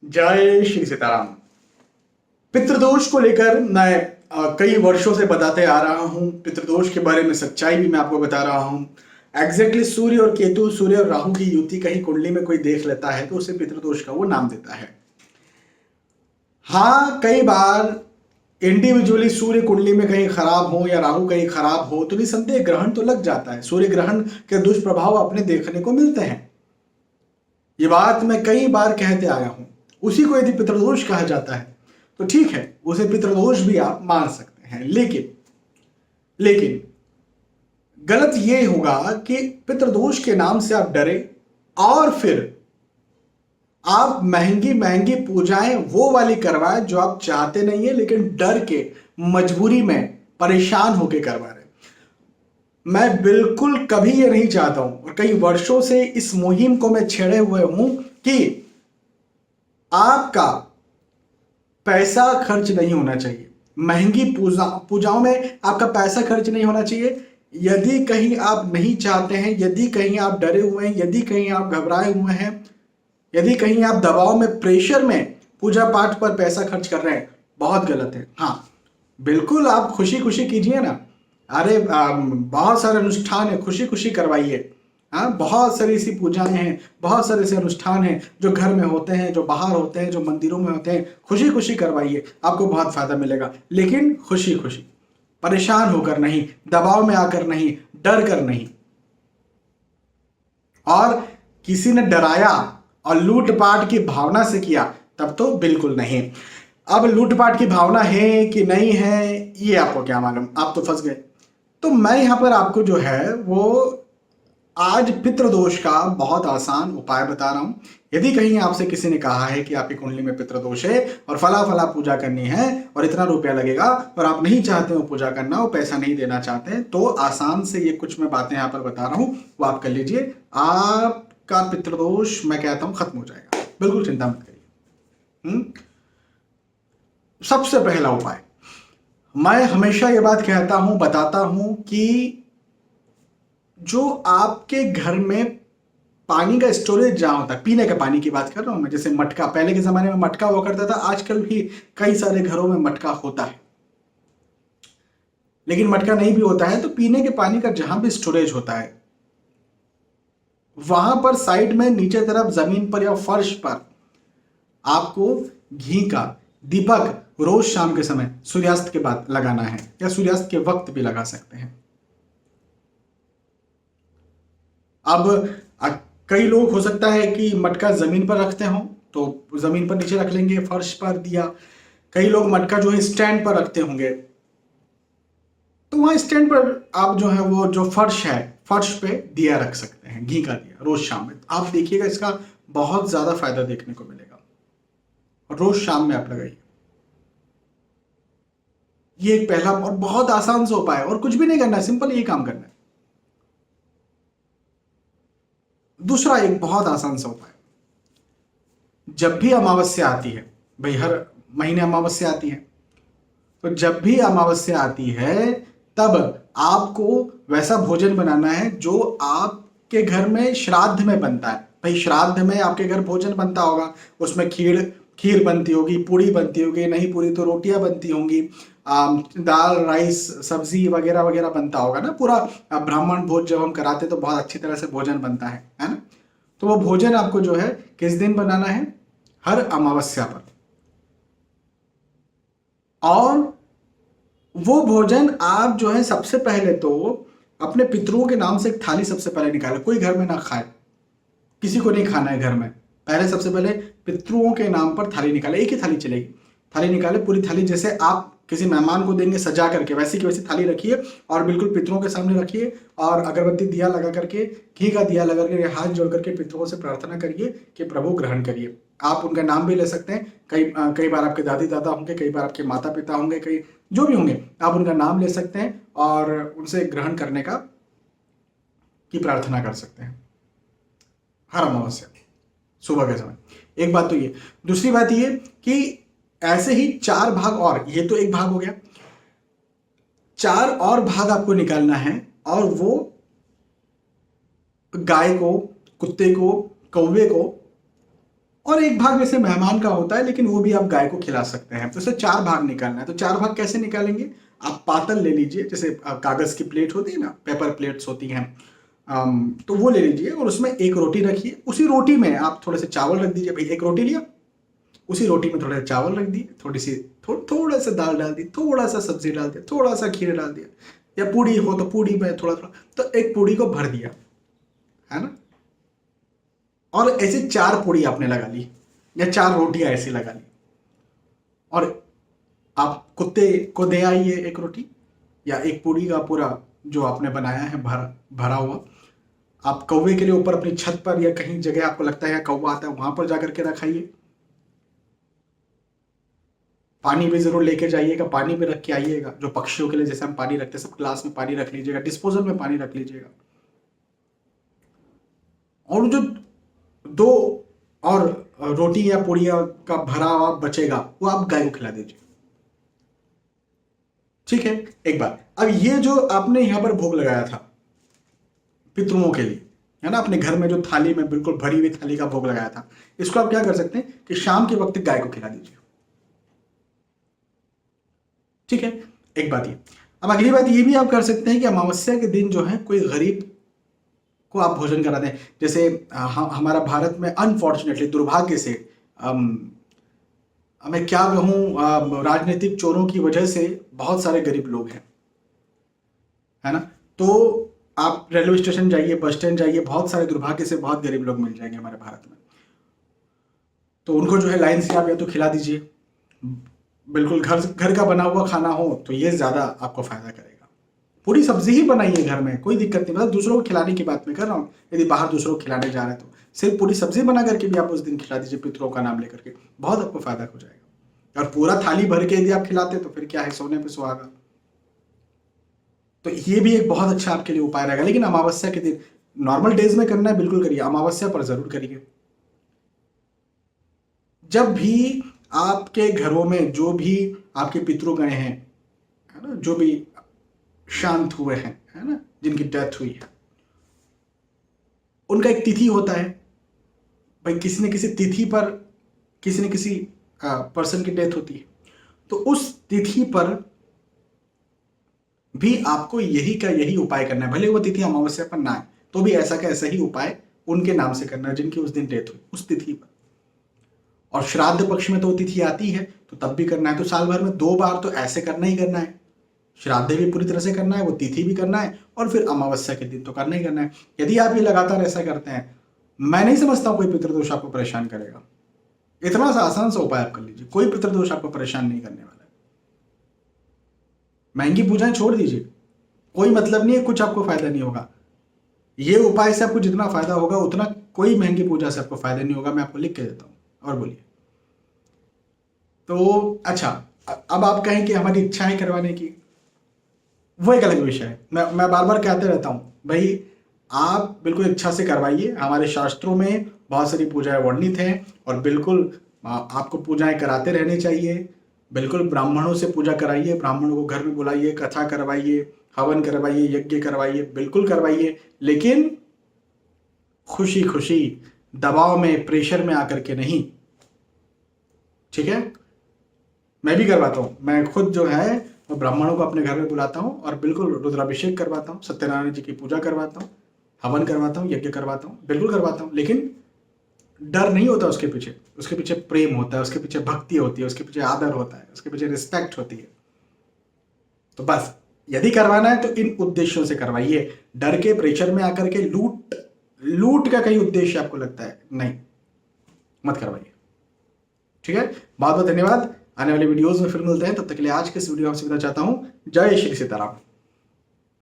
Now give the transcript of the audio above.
जय श्री सीताराम। पितृदोष को लेकर मैं कई वर्षों से बताते आ रहा हूं। पितृदोष के बारे में सच्चाई भी मैं आपको बता रहा हूं। एग्जैक्टली सूर्य और केतु, सूर्य और राहु की युति कहीं कुंडली में कोई देख लेता है तो उसे पितृदोष का वो नाम देता है। हाँ, कई बार इंडिविजुअली सूर्य कुंडली में कहीं खराब हो या राहु कहीं खराब हो तो निसंदेह ग्रहण तो लग जाता है। सूर्य ग्रहण के दुष्प्रभाव अपने देखने को मिलते हैं। ये बात मैं कई बार कहते आया हूं। उसी को यदि पितृदोष कहा जाता है तो ठीक है, उसे पितृदोष भी आप मान सकते हैं। लेकिन गलत ये होगा कि पितृदोष के नाम से आप डरे और फिर आप महंगी महंगी पूजाएं वो वाली करवाएं जो आप चाहते नहीं है, लेकिन डर के, मजबूरी में, परेशान होकर करवा रहे। मैं बिल्कुल कभी ये नहीं चाहता हूं और कई वर्षों से इस मुहिम को मैं छेड़े हुए हूं कि आपका पैसा खर्च नहीं होना चाहिए। महंगी पूजाओं में आपका पैसा खर्च नहीं होना चाहिए। यदि कहीं आप नहीं चाहते हैं, यदि कहीं आप डरे हुए हैं, यदि कहीं आप घबराए हुए हैं, यदि कहीं आप दबाव में, प्रेशर में पूजा पाठ पर पैसा खर्च कर रहे हैं, बहुत गलत है। हाँ, बिल्कुल आप खुशी खुशी कीजिए ना। अरे बहुत सारे अनुष्ठान है, खुशी खुशी करवाइए। हाँ, बहुत सारी ऐसी पूजाएं हैं, बहुत सारे ऐसे अनुष्ठान हैं जो घर में होते हैं, जो बाहर होते हैं, जो मंदिरों में होते हैं। खुशी खुशी करवाइए, आपको बहुत फायदा मिलेगा। लेकिन खुशी खुशी, परेशान होकर नहीं, दबाव में आकर नहीं, डर कर नहीं। और किसी ने डराया और लूटपाट की भावना से किया तब तो बिल्कुल नहीं। अब लूटपाट की भावना है कि नहीं है ये आपको क्या मालूम, आप तो फंस गए। तो मैं यहां पर आपको जो है वो आज पितृदोष का बहुत आसान उपाय बता रहा हूं। यदि कहीं आपसे किसी ने कहा है कि आपकी कुंडली में पितृदोष है और फला फला पूजा करनी है और इतना रुपया लगेगा और आप नहीं चाहते हो पूजा करना, वो पैसा नहीं देना चाहते, तो आसान से ये कुछ मैं बातें यहां पर बता रहा हूं, वो आप कर लीजिए। आपका पितृदोष मैं कहता हूं खत्म हो जाएगा, बिल्कुल चिंता मत करिए। सबसे पहला उपाय, मैं हमेशा ये बात कहता हूं, बताता हूं कि जो आपके घर में पानी का स्टोरेज जहां होता है, पीने के पानी की बात कर रहा हूं मैं, जैसे मटका, पहले के जमाने में मटका हुआ करता था, आजकल भी कई सारे घरों में मटका होता है। लेकिन मटका नहीं भी होता है तो पीने के पानी का जहां भी स्टोरेज होता है, वहां पर साइड में नीचे तरफ जमीन पर या फर्श पर आपको घी का दीपक रोज शाम के समय सूर्यास्त के बाद लगाना है, या सूर्यास्त के वक्त भी लगा सकते हैं। अब कई लोग हो सकता है कि मटका जमीन पर रखते हो तो जमीन पर नीचे रख लेंगे, फर्श पर दिया। कई लोग मटका जो है स्टैंड पर रखते होंगे, तो वहां स्टैंड पर आप जो है वो जो फर्श है, फर्श पे दिया रख सकते हैं, घी का दिया, रोज शाम में। आप देखिएगा इसका बहुत ज्यादा फायदा देखने को मिलेगा। और रोज शाम में आप लगाइए। ये एक पहला और बहुत आसान सा उपाय है, और कुछ भी नहीं करना है, सिंपल ये काम करना है। दूसरा एक बहुत आसान सा उपाय, जब भी अमावस्या आती है, भाई हर महीने अमावस्या आती है, तो जब भी अमावस्या आती है तब आपको वैसा भोजन बनाना है जो आपके घर में श्राद्ध में बनता है। भाई श्राद्ध में आपके घर भोजन बनता होगा, उसमें खीर बनती होगी, पूड़ी बनती होगी, नहीं पूरी तो रोटियां बनती होंगी, दाल, राइस, सब्जी वगैरह वगैरह बनता होगा ना। पूरा ब्राह्मण भोज जब हम कराते तो बहुत अच्छी तरह से भोजन बनता है ना। तो वो भोजन आपको जो है किस दिन बनाना है? हर अमावस्या पर। और वो भोजन आप जो है सबसे पहले तो अपने पितरों के नाम से एक थाली सबसे पहले निकाले। कोई घर में ना खाए, किसी को नहीं खाना है घर में। पहले सबसे पहले पितरों के नाम पर थाली निकाले, एक ही थाली चलेगी। थाली निकाले, पूरी थाली जैसे आप किसी मेहमान को देंगे सजा करके, वैसी की वैसी थाली रखिए और बिल्कुल पितरों के सामने रखिए। और अगरबत्ती दिया लगा करके, घी का दिया लगा करके, हाथ जोड़ करके पितरों से प्रार्थना करिए कि प्रभु ग्रहण करिए। आप उनका नाम भी ले सकते हैं। कई बार आपके दादी दादा होंगे, कई बार आपके माता पिता होंगे, कई जो भी होंगे, आप उनका नाम ले सकते हैं और उनसे ग्रहण करने की प्रार्थना कर सकते हैं हर अमावस्या सुबह के समय। एक बात तो ये। दूसरी बात ये कि ऐसे ही 4 भाग, और ये तो एक भाग हो गया, 4 और भाग आपको निकालना है और वो गाय को, कुत्ते को, कौवे को और एक भाग वैसे मेहमान का होता है, लेकिन वो भी आप गाय को खिला सकते हैं। तो इसे 4 भाग निकालना है। तो 4 भाग कैसे निकालेंगे? आप पातल ले लीजिए, जैसे कागज की प्लेट होती है ना, पेपर प्लेट्स होती हैं, तो वो ले लीजिए और उसमें एक रोटी रखिए। उसी रोटी में आप थोड़े से चावल रख दीजिए। भाई एक रोटी लिया, उसी रोटी में थोड़ा सा चावल रख दिए, थोड़ा सा दाल डाल दी, थोड़ा सा सब्जी डाल दिया, थोड़ा सा खीर डाल दिया, या पूड़ी हो तो पूड़ी में थोड़ा थोड़ा, तो एक पूड़ी को भर दिया, है ना। और ऐसे 4 पूड़ी आपने लगा ली, या 4 रोटियां ऐसी लगा ली, और आप कुत्ते को दे आइए एक रोटी या एक पूड़ी का पूरा जो आपने बनाया है भरा हुआ। आप कौवे के लिए ऊपर अपनी छत पर या कहीं जगह आपको लगता है कौवा आता है, वहां पर जाकर के रखाइए। पानी भी जरूर लेके जाइएगा, पानी भी रख के आइएगा, जो पक्षियों के लिए जैसे हम पानी रखते हैं, सब ग्लास में पानी रख लीजिएगा, डिस्पोजल में पानी रख लीजिएगा। और जो 2 और रोटी या पूड़िया का भरा हुआ बचेगा, वो आप गाय को खिला दीजिए। ठीक है। एक बात, अब ये जो आपने यहां पर भोग लगाया था पितरों के लिए, है ना, अपने घर में जो थाली में बिल्कुल भरी हुई थाली का भोग लगाया था, इसको आप क्या कर सकते हैं कि शाम के वक्त गाय को खिला दीजिए। ठीक है। एक बात ये, अब अगली बात ये भी आप कर सकते हैं कि अमावस्या के दिन जो है कोई गरीब को आप भोजन करा दें। जैसे हमारा भारत में अनफॉर्चुनेटली, दुर्भाग्य से, मैं क्या कहूँ, राजनीतिक चोरों की वजह से बहुत सारे गरीब लोग हैं, है ना। तो आप रेलवे स्टेशन जाइए, बस स्टैंड जाइए, बहुत सारे दुर्भाग्य से बहुत गरीब लोग मिल जाएंगे हमारे भारत में। तो उनको जो है लाइन से आप या तो खिला दीजिए, बिल्कुल घर का बना हुआ खाना हो तो ये ज़्यादा आपको फायदा करेगा। पूरी सब्जी ही बनाइए घर में, कोई दिक्कत नहीं, मतलब दूसरों को खिलाने की बात मैं कर रहा हूँ। यदि बाहर दूसरों को खिलाने जा रहे हैं तो सिर्फ पूरी सब्जी बना करके भी आप उस दिन खिला दीजिए, पितरों का नाम लेकर के, बहुत आपको फायदा हो जाएगा। और पूरा थाली भर के यदि आप खिलाते तो फिर क्या है, सोने पे सुहागा। तो ये भी एक बहुत अच्छा आपके लिए उपाय रहेगा। लेकिन अमावस्या के दिन, नॉर्मल डेज में करना है बिल्कुल करिए, अमावस्या पर जरूर करिए। जब भी आपके घरों में जो भी आपके पितृ गए हैं, है ना, जो भी शांत हुए हैं, है ना, जिनकी डेथ हुई है, उनका एक तिथि होता है। भाई किसी न किसी तिथि पर किसी न किसी पर्सन की डेथ होती है, तो उस तिथि पर भी आपको यही का यही उपाय करना है। भले वो तिथि अमावस्या पर ना आए तो भी ऐसा का ऐसा ही उपाय उनके नाम से करना है जिनकी उस दिन डेथ हुई, उस तिथि पर। और श्राद्ध पक्ष में तो वो तिथि आती है तो तब भी करना है। तो साल भर में 2 बार तो ऐसे करना ही करना है। श्राद्ध भी पूरी तरह से करना है, वो तिथि भी करना है, और फिर अमावस्या के दिन तो करना ही करना है। यदि आप ये लगातार ऐसा करते हैं, मैं नहीं समझता कोई पितृदोष आपको परेशान करेगा। इतना सा आसान सा उपाय आप कर लीजिए, कोई पितृदोष आपको परेशान नहीं करने वाला है। महंगी पूजाएं छोड़ दीजिए, कोई मतलब नहीं है, कुछ आपको फायदा नहीं होगा। ये उपाय से आपको जितना फायदा होगा उतना कोई महंगी पूजा से आपको फायदा नहीं होगा, मैं आपको लिख के देता हूं। और बोलिए। तो अच्छा, अब आप कहें कि हमारी इच्छा है करवाने की, वो एक अलग विषय है। मैं बार बार कहते रहता हूं, भाई आप बिल्कुल इच्छा से करवाइए। हमारे शास्त्रों में बहुत सारी पूजाएं वर्णित हैं, और बिल्कुल आपको पूजाएं कराते रहने चाहिए। बिल्कुल ब्राह्मणों से पूजा कराइए, ब्राह्मणों को घर में बुलाइए, कथा करवाइए, हवन करवाइए, यज्ञ करवाइए, बिल्कुल करवाइए, लेकिन खुशी खुशी, दबाव में, प्रेशर में आकर के नहीं। ठीक है। मैं भी करवाता हूँ, मैं खुद जो है वो ब्राह्मणों को अपने घर में बुलाता हूँ और बिल्कुल रुद्राभिषेक करवाता हूँ, सत्यनारायण जी की पूजा करवाता हूँ, हवन करवाता हूँ, यज्ञ करवाता हूँ, बिल्कुल करवाता हूँ। लेकिन डर नहीं होता उसके पीछे, उसके पीछे प्रेम होता है, उसके पीछे भक्ति होती है, उसके पीछे आदर होता है, उसके पीछे रिस्पेक्ट होती है। तो बस यदि करवाना है तो इन उद्देश्यों से करवाइए। डर के, प्रेशर में आकर के लूट लूट का कहीं उद्देश्य आपको लगता है, नहीं, मत करवाइए। ठीक है। बहुत बहुत धन्यवाद। आने वाले वीडियोस में फिर मिलते हैं, तब तक के लिए आज के इस वीडियो में आपसे विदा चाहता हूं। जय श्री सीताराम।